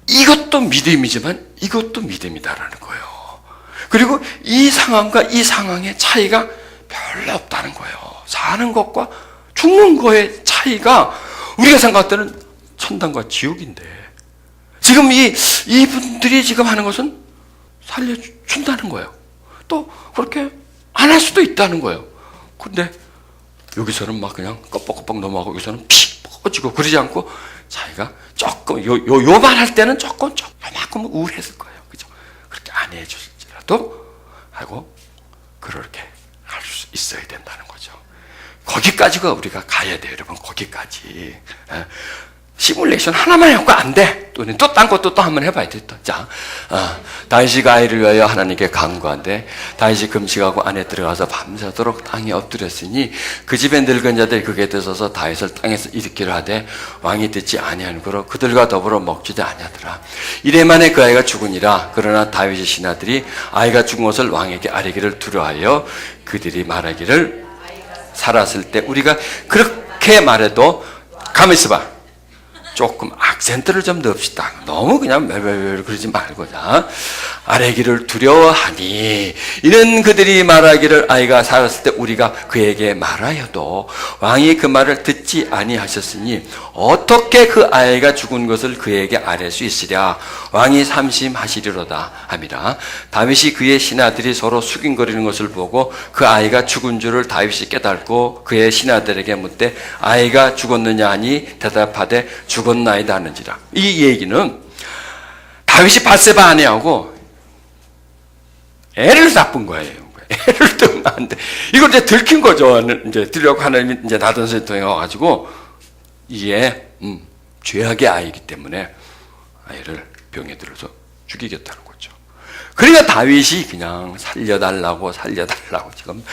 이것도 믿음이지만 이것도 믿음이다라는 거예요. 그리고 이 상황과 이 상황의 차이가 별로 없다는 거예요. 사는 것과 죽는 거의 차이가 우리가 생각할 때는 천당과 지옥인데 지금 이분들이 지금 하는 것은 살려준다는 거예요. 또 그렇게 안 할 수도 있다는 거예요. 근데 여기서는 막 그냥 껍벅껍벅 넘어가고 여기서는 픽 퍼지고 그러지 않고 자기가 조금 요만 할 때는 조금 요만큼 우울했을 거예요. 그죠? 그렇게 안 해줄지라도 하고 그렇게 할 수 있어야 된다는 거죠. 거기까지가 우리가 가야 돼요, 여러분. 거기까지. 시뮬레이션 하나만 해갖고 안 돼. 또 딴 것도 또 한번 해봐야 돼. 또. 자, 다윗이 아이를 위하여 하나님께 간구한데 다윗이 금식하고 안에 들어가서 밤새도록 땅에 엎드렸으니 그 집에 늙은 자들이 그게 들어서서 다윗을 땅에서 일으키려 하되 왕이 듣지 아니하므로 그들과 더불어 먹지도 아니하더라. 이래 만에 그 아이가 죽으니라. 그러나 다윗의 신하들이 아이가 죽은 것을 왕에게 아뢰기를 두려워하여 그들이 말하기를 살았을 때 우리가 그렇게 말해도 가만히 있어봐. 조금 악센트를 좀 넣읍시다. 너무 그냥 멜멜멜 그러지 말고. 자, 아뢰기를 두려워하니 이는 그들이 말하기를 아이가 살았을 때 우리가 그에게 말하여도 왕이 그 말을 듣지 아니하셨으니 어떻게 그 아이가 죽은 것을 그에게 아뢰 수 있으랴. 왕이 삼심하시리로다 함이라. 다윗이 그의 신하들이 서로 수긴거리는 것을 보고 그 아이가 죽은 줄을 다윗이 깨닫고 그의 신하들에게 묻되 아이가 죽었느냐 하니 대답하되 죽었나이다 하는지라. 이 얘기는 다윗이 밧세바 아내하고 애를 낳은 거예요. 애를 낳으면 안 돼. 이걸 이제 들킨 거죠. 이제 들려고 하나님이 이제 나단선에 통해 와가지고 이게 죄악의 아이이기 때문에 아이를 병에 들어서 죽이겠다는 거죠. 그러니까 다윗이 그냥 살려달라고 지금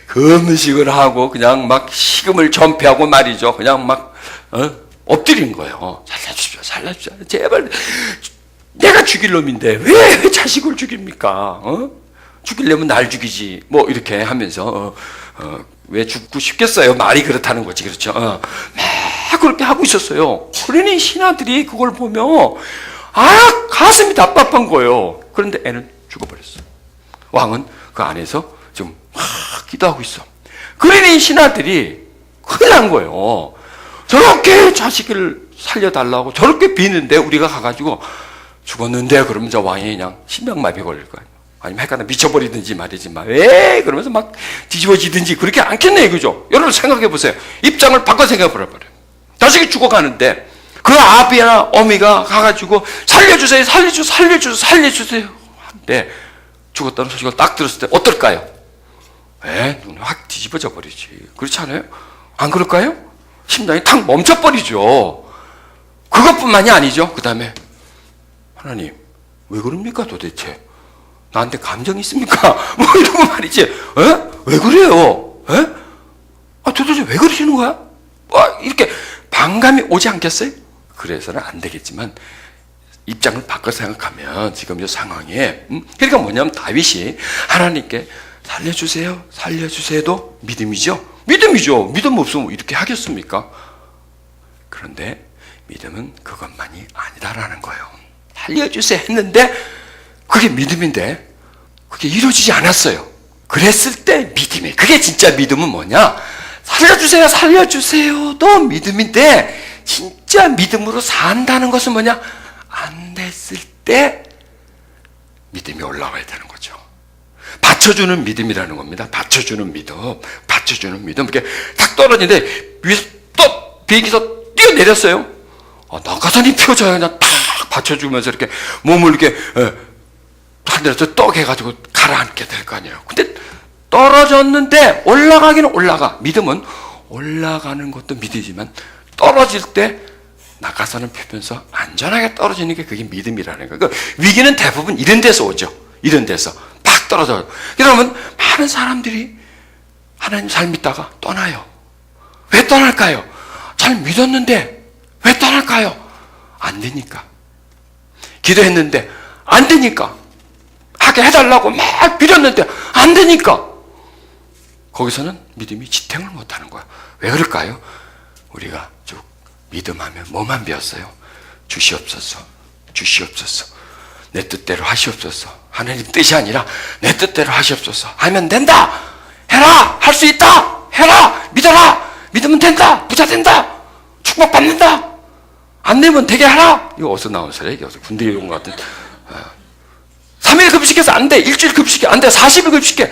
금식을 하고 그냥 막 식음을 전폐하고 말이죠. 그냥 막 엎드린 거예요. 살려주십시오. 제발. 내가 죽일 놈인데 왜 자식을 죽입니까? 죽이려면 날 죽이지. 뭐 이렇게 하면서 왜 죽고 싶겠어요? 말이 그렇다는 거지. 그렇죠? 막 그렇게 하고 있었어요. 그러니 신하들이 그걸 보며 가슴이 답답한 거예요. 그런데 애는 죽어버렸어. 왕은 그 안에서 지금 기도하고 있어. 그러니 신하들이 큰일 난 거예요. 저렇게 자식을 살려달라고 저렇게 비는데 우리가 가가지고 죽었는데 그러면 저 왕이 그냥 심장마비 걸릴 거예요. 아니면 헷갈려 미쳐버리든지 말이지 왜 그러면서 막 뒤집어지든지 그렇게 않겠네. 그죠? 여러분 생각해 보세요. 입장을 바꿔 생각해 버려요. 자식이 죽어가는데 그 아비나 어미가 가가지고 살려주세요. 한데 죽었다는 소식을 딱 들었을 때 어떨까요? 눈이 확 뒤집어져 버리지. 그렇지 않아요? 안 그럴까요? 심장이 탁 멈춰버리죠. 그것뿐만이 아니죠. 그 다음에 하나님 왜 그럽니까 도대체? 나한테 감정이 있습니까? 뭐 이러고 말이지. 왜 그래요? 도대체 왜 그러시는 거야? 이렇게 반감이 오지 않겠어요? 그래서는 안 되겠지만 입장을 바꿔 생각하면 지금 이 상황에 그러니까 뭐냐면 다윗이 하나님께 살려주세요도 믿음이죠. 믿음 없으면 이렇게 하겠습니까? 그런데 믿음은 그것만이 아니다라는 거예요. 살려주세요 했는데 그게 믿음인데 그게 이루어지지 않았어요. 그랬을 때 믿음이 그게 진짜 믿음은 뭐냐? 살려주세요도 믿음인데 진짜 믿음으로 산다는 것은 뭐냐? 안 됐을 때 믿음이 올라와야 되는 거죠. 받쳐주는 믿음이라는 겁니다. 받쳐주는 믿음. 이렇게 탁 떨어지는데 위에서 또 비행기에서 뛰어내렸어요. 낙하산이 펴져야 그냥 탁 받쳐주면서 이렇게 몸을 이렇게 하늘에서 떡 해가지고 가라앉게 될 거 아니에요. 근데 떨어졌는데 올라가기는 올라가. 믿음은 올라가는 것도 믿음이지만 떨어질 때 낙하산을 펴면서 안전하게 떨어지는 게 그게 믿음이라는 거예요. 그러니까 위기는 대부분 이런 데서 오죠. 이런 데서 팍 떨어져요. 그러면 많은 사람들이 하나님 잘 믿다가 떠나요. 왜 떠날까요? 잘 믿었는데 왜 떠날까요? 안 되니까. 기도했는데 안 되니까. 하게 해달라고 막 빌었는데 안 되니까. 거기서는 믿음이 지탱을 못하는 거야. 왜 그럴까요? 우리가 쭉 믿음하면 뭐만 배웠어요? 주시옵소서. 내 뜻대로 하시옵소서. 하나님 뜻이 아니라 내 뜻대로 하시옵소서. 하면 된다. 해라. 할 수 있다. 해라. 믿어라. 믿으면 된다. 부자 된다. 축복받는다. 안 되면 되게 하라. 이거 어디서 나온 소리야? 이게 어디서 군대에 온 것 같은. 3일 급식해서 안 돼. 일주일 급식해. 안 돼. 40일 급식해.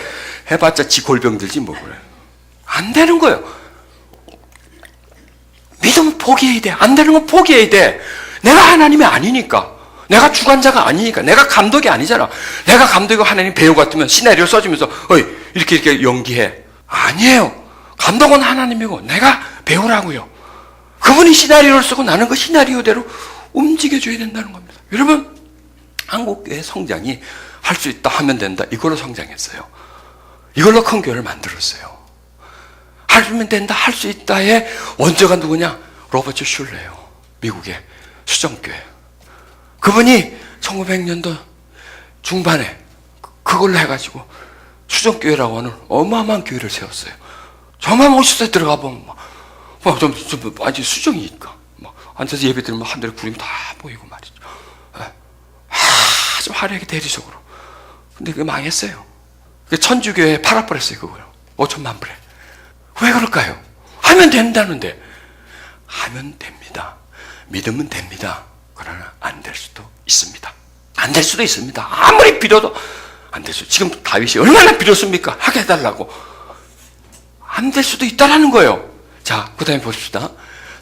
해봤자 지 골병 들지 뭐 그래. 안 되는 거예요. 믿으면 포기해야 돼. 안 되는 건 포기해야 돼. 내가 하나님이 아니니까. 내가 주관자가 아니니까. 내가 감독이 아니잖아. 내가 감독이고 하나님 배우 같으면 시나리오 써주면서 이렇게 연기해. 아니에요. 감독은 하나님이고 내가 배우라고요. 그 그분이 시나리오를 쓰고 나는 그 시나리오대로 움직여줘야 된다는 겁니다. 여러분, 한국교회 성장이 할 수 있다, 하면 된다, 이걸로 성장했어요. 이걸로 큰 교회를 만들었어요. 하면 된다, 할 수 있다의 원조가 누구냐? 로버트 슐레요. 미국의 수정교회. 그분이 1900년도 중반에 그걸로 해가지고 수정교회라고 하는 어마어마한 교회를 세웠어요. 정말 멋있어요. 들어가 보면 좀 아주 수정이니까 앉아서 예배 드리면 하늘에 구름이 다 보이고 말이죠. 아주 화려하게 대리석으로. 근데 그게 망했어요. 천주교회 팔아버렸어요. 그걸 5천만 불에. 왜 그럴까요? 하면 된다는데. 하면 됩니다. 믿으면 됩니다. 그러나 안 될 수도 있습니다. 안 될 수도 있습니다. 아무리 빌어도 안 될 수. 지금 다윗이 얼마나 빌었습니까? 하게 해달라고. 안 될 수도 있다라는 거예요. 자, 그 다음에 보십시다.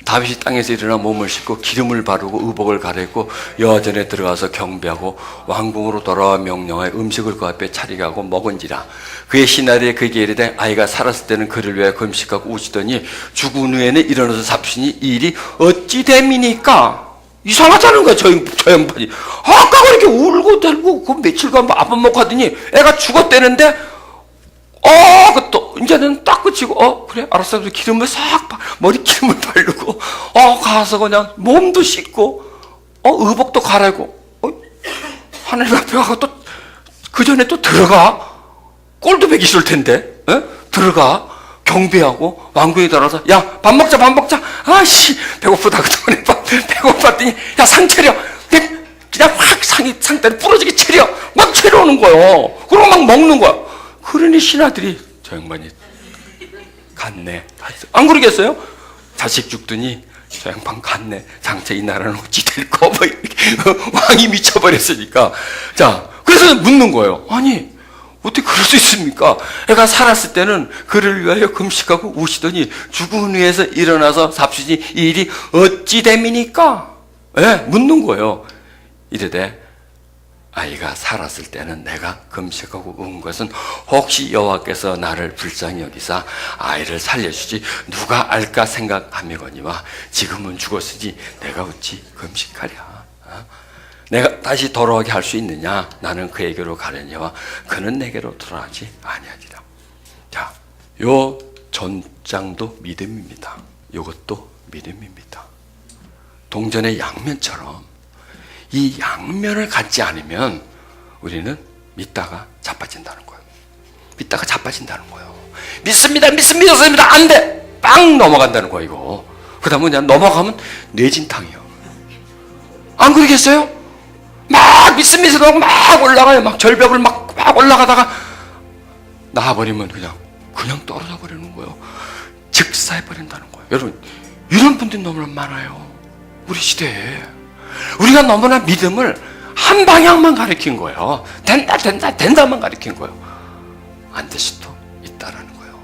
다윗이 땅에서 일어나 몸을 씻고 기름을 바르고 의복을 갈아입고 여전에 들어가서 경배하고 왕궁으로 돌아와 명령하여 음식을 그 앞에 차리게 하고 먹은지라. 그의 시나리에 그에게 이르되 아이가 살았을 때는 그를 위하여 금식하고 우시더니 죽은 후에는 일어나서 잡수니 이 일이 어찌 됨이니까. 이상하다는 거야, 저 양반이. 아까 그렇게 울고 들고 그 며칠간 밥 안 먹고 하더니 애가 죽었대는데 또 이제는 딱 그치고 그래 알았어. 기름을 싹 머리 기름을 바르고 가서 그냥 몸도 씻고 의복도 갈아입고 하나님 앞에 가고 또 그 전에 또 들어가. 꼴도 있을 텐데 들어가 경배하고 왕궁에 들어가서 야 밥 먹자 밥 먹자. 아씨 배고프다. 그동안에 배고팠더니 야 상 차려. 그냥 확 상다리 부러지게 차려. 막 차려오는 거예요. 그리고 막 먹는 거야. 그러니 신하들이 저 양반이 갔네. 안 그러겠어요? 자식 죽더니 저 양반 갔네. 장차 이 나라는 어찌 될까? 뭐 왕이 미쳐버렸으니까. 자, 그래서 묻는 거예요. 아니 어떻게 그럴 수 있습니까? 애가 살았을 때는 그를 위하여 금식하고 우시더니 죽은 후에서 일어나서 잡수니 이 일이 어찌 됨이니까? 묻는 거예요. 이르되 아이가 살았을 때는 내가 금식하고 운 것은 혹시 여호와께서 나를 불쌍히 여기사 아이를 살려주지 누가 알까 생각하미거니와 지금은 죽었으니 내가 어찌 금식하랴. 내가 다시 돌아오게 할 수 있느냐? 나는 그에게로 가려니와 그는 내게로 돌아가지 아니하리라. 자, 요 전장도 믿음입니다. 요것도 믿음입니다. 동전의 양면처럼 이 양면을 갖지 않으면 우리는 믿다가 자빠진다는 거예요. 믿다가 자빠진다는 거예요. 믿습니다. 안 돼. 빵 넘어간다는 거예요. 이거. 그 다음에 그냥 넘어가면 뇌진탕이에요. 안 그러겠어요? 막 믿습니다. 막 올라가요. 막 절벽을 막 올라가다가 나와버리면 그냥 떨어져 버리는 거예요. 즉사해 버린다는 거예요. 여러분, 이런 분들이 너무나 많아요. 우리 시대에. 우리가 너무나 믿음을 한 방향만 가리킨 거예요. 된다만 가리킨 거예요. 안 될 수도 있다라는 거예요.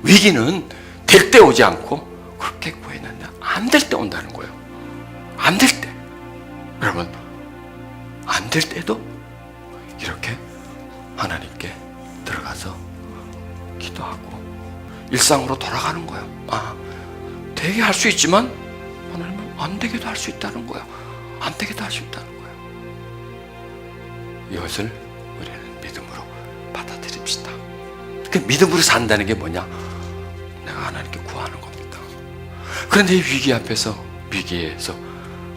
위기는 될 때 오지 않고 그렇게 구했는데 안 될 때 온다는 거예요. 안 될 때. 여러분, 안 될 때도 이렇게 하나님께 들어가서 기도하고 일상으로 돌아가는 거예요. 되게 할 수 있지만 하나님은 안 되게도 할 수 있다는 거예요. 안 되게도 할 수 있다는 거예요. 이것을 우리는 믿음으로 받아들입시다. 그 믿음으로 산다는 게 뭐냐? 내가 하나님께 구하는 겁니다. 그런데 이 위기에서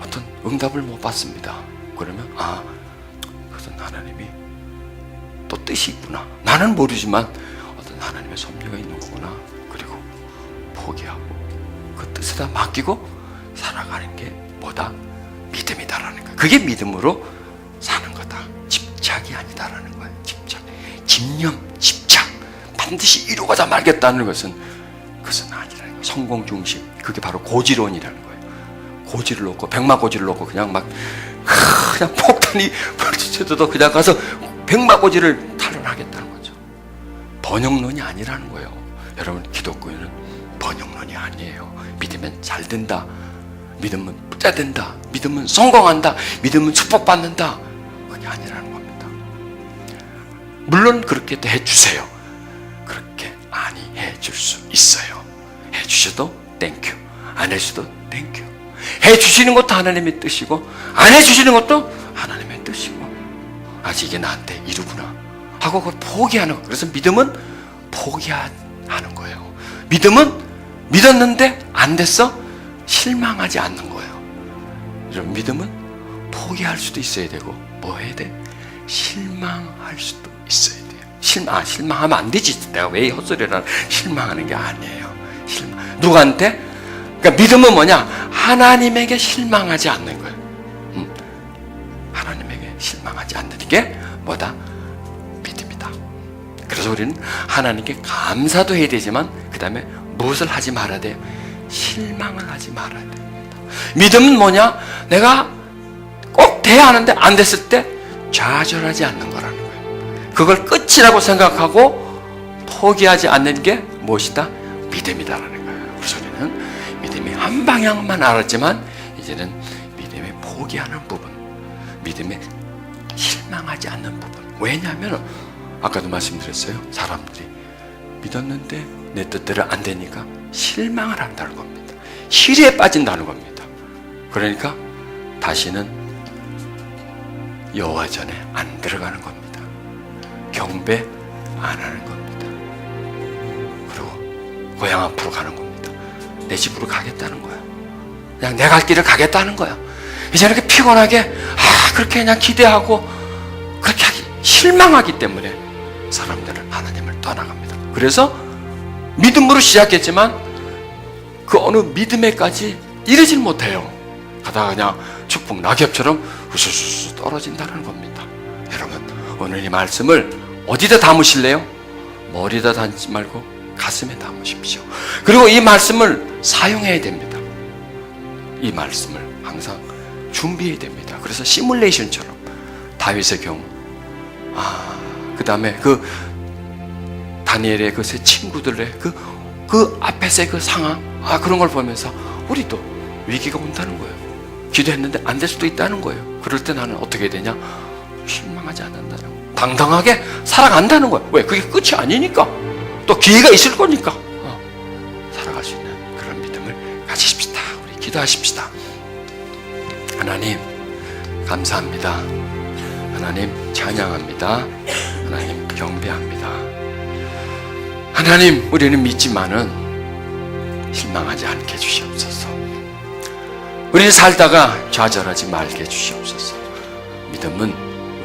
어떤 응답을 못 받습니다. 그러면 그것은 하나님이 또 뜻이 있구나. 나는 모르지만 어떤 하나님의 섭리가 있는 거구나. 그리고 포기하고 그 뜻에다 맡기고 살아가는 게 뭐다? 믿음이다라는 거예요. 그게 믿음으로 사는 거다. 집착이 아니다라는 거예요. 집착. 반드시 이루고자 말겠다는 것은 그것은 아니라는 거예요. 성공 중심. 그게 바로 고지론이라는 거예요. 고지를 놓고 백마고지를 놓고 그냥 폭탄이 벌쳐져도 그냥 가서 백마고지를 탈환하겠다는 거죠. 번영론이 아니라는 거예요. 여러분, 기독교는 번영론이 아니에요. 믿으면 잘 된다. 믿으면 부자 된다. 믿으면 성공한다. 믿으면 축복받는다. 그게 아니라는 겁니다. 물론 그렇게 해주세요. 그렇게 아니 해줄 수 있어요. 해주셔도 땡큐. 안 해주셔도 땡큐. 해주시는 것도 하나님의 뜻이고 안 해주시는 것도 하나님의 뜻이고 아직 이게 나한테 이루구나 하고 그걸 포기하는 거예요. 그래서 믿음은 포기하는 거예요. 믿음은 믿었는데 안 됐어? 실망하지 않는 거예요. 이런 믿음은 포기할 수도 있어야 되고 뭐 해야 돼? 실망할 수도 있어야 돼요. 실망하면 안 되지. 내가 왜 헛소리를 실망하는 게 아니에요. 누구한테? 그러니까 믿음은 뭐냐? 하나님에게 실망하지 않는 거예요. 하나님에게 실망하지 않는 게 뭐다? 믿음이다. 그래서 우리는 하나님께 감사도 해야 되지만 그 다음에 무엇을 하지 말아야 돼요? 실망을 하지 말아야 됩니다. 믿음은 뭐냐? 내가 꼭 돼야 하는데 안 됐을 때 좌절하지 않는 거라는 거예요. 그걸 끝이라고 생각하고 포기하지 않는 게 무엇이다? 믿음이다라는 거예요. 그래서 우리는 믿음이 한 방향만 알았지만 이제는 믿음이 포기하는 부분, 믿음에 실망하지 않는 부분. 왜냐하면 아까도 말씀드렸어요. 사람들이 믿었는데 내 뜻대로 안 되니까 실망을 한다는 겁니다. 시리에 빠진다는 겁니다. 그러니까 다시는 여호와 전에 안 들어가는 겁니다. 경배 안 하는 겁니다. 그리고 고향 앞으로 가는 겁니다. 내 집으로 가겠다는 거야. 그냥 내 갈 길을 가겠다는 거야. 이제 이렇게 피곤하게 그렇게 그냥 기대하고 그렇게 실망하기 때문에 사람들은 하나님을 떠나갑니다. 그래서 믿음으로 시작했지만 그 어느 믿음에까지 이르질 못해요. 가다가 그냥 축복 낙엽처럼 우수수수 떨어진다는 겁니다. 여러분 오늘 이 말씀을 어디다 담으실래요? 머리에다 담지 말고 가슴에 담으십시오. 그리고 이 말씀을 사용해야 됩니다. 이 말씀을 항상 준비해야 됩니다. 그래서 시뮬레이션처럼 다윗의 경우 그 다음에 그 다니엘의 그 세 친구들의 그 앞에서의 그 상황 그런 걸 보면서 우리도 위기가 온다는 거예요. 기도했는데 안 될 수도 있다는 거예요. 그럴 때 나는 어떻게 되냐? 실망하지 않는다는 거예요. 당당하게 살아간다는 거예요. 왜? 그게 끝이 아니니까. 또 기회가 있을 거니까. 살아갈 수 있는 그런 믿음을 가지십시다. 우리 기도하십시다. 하나님 감사합니다. 하나님 찬양합니다. 하나님 경배합니다. 하나님 우리는 믿지만은 실망하지 않게 해주시옵소서. 우리는 살다가 좌절하지 말게 해주시옵소서. 믿음은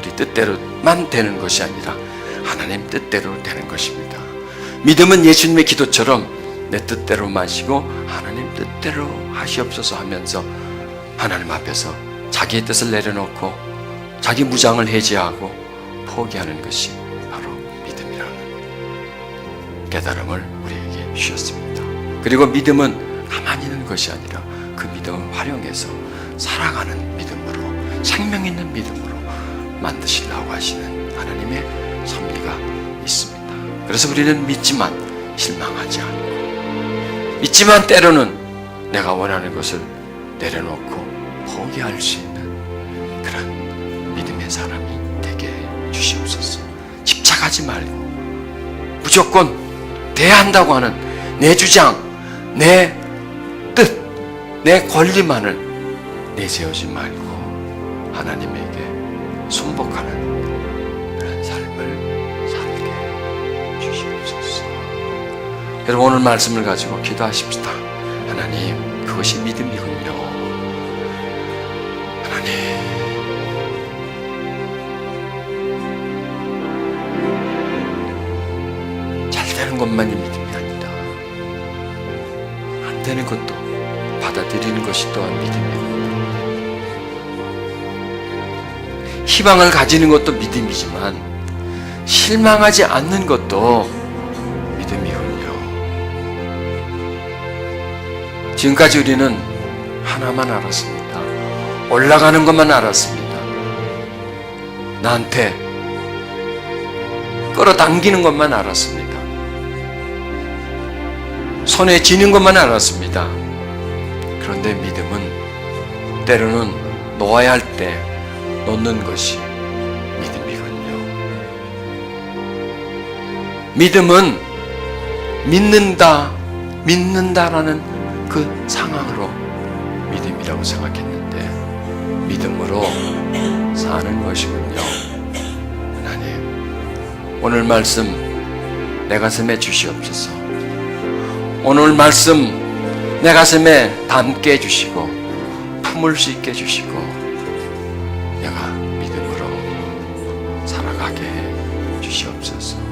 우리 뜻대로만 되는 것이 아니라 하나님 뜻대로 되는 것입니다. 믿음은 예수님의 기도처럼 내 뜻대로 마시고 하나님 뜻대로 하시옵소서 하면서 하나님 앞에서 자기의 뜻을 내려놓고 자기 무장을 해제하고 포기하는 것이 바로 믿음이라는 깨달음을 우리에게 주셨습니다. 그리고 믿음은 가만히 있는 것이 아니라 그 믿음을 활용해서 살아가는 믿음으로 생명 있는 믿음으로 만드시려고 하시는 하나님의 섭리가 있습니다. 그래서 우리는 믿지만 실망하지 않고 믿지만 때로는 내가 원하는 것을 내려놓고 포기할 수 있는 그런 믿음의 사람이 되게 주시옵소서. 집착하지 말고 무조건 돼야 한다고 하는 내 주장, 내 뜻, 내 권리만을 내세우지 말고 하나님에게 순복하는 그런 삶을 살게 주시옵소서. 여러분 오늘 말씀을 가지고 기도하십시다. 하나님 그것이 믿음이군요. 하나님 잘 되는 것만이 믿음이 아니다. 안 되는 것도 받아들이는 것이 또한 믿음이고 희망을 가지는 것도 믿음이지만 실망하지 않는 것도 믿음이군요. 지금까지 우리는 하나만 알았습니다. 올라가는 것만 알았습니다. 나한테 끌어당기는 것만 알았습니다. 손에 쥐는 것만 알았습니다. 그런데 믿음은 때로는 놓아야 할 때 놓는 것이 믿음이군요. 믿음은 믿는다라는 그 상황으로 일이라고 생각했는데 믿음으로 사는 것이군요. 하나님, 오늘 말씀 내 가슴에 주시옵소서. 오늘 말씀 내 가슴에 담게 해주시고 품을 수 있게 해주시고 내가 믿음으로 살아가게 해 주시옵소서.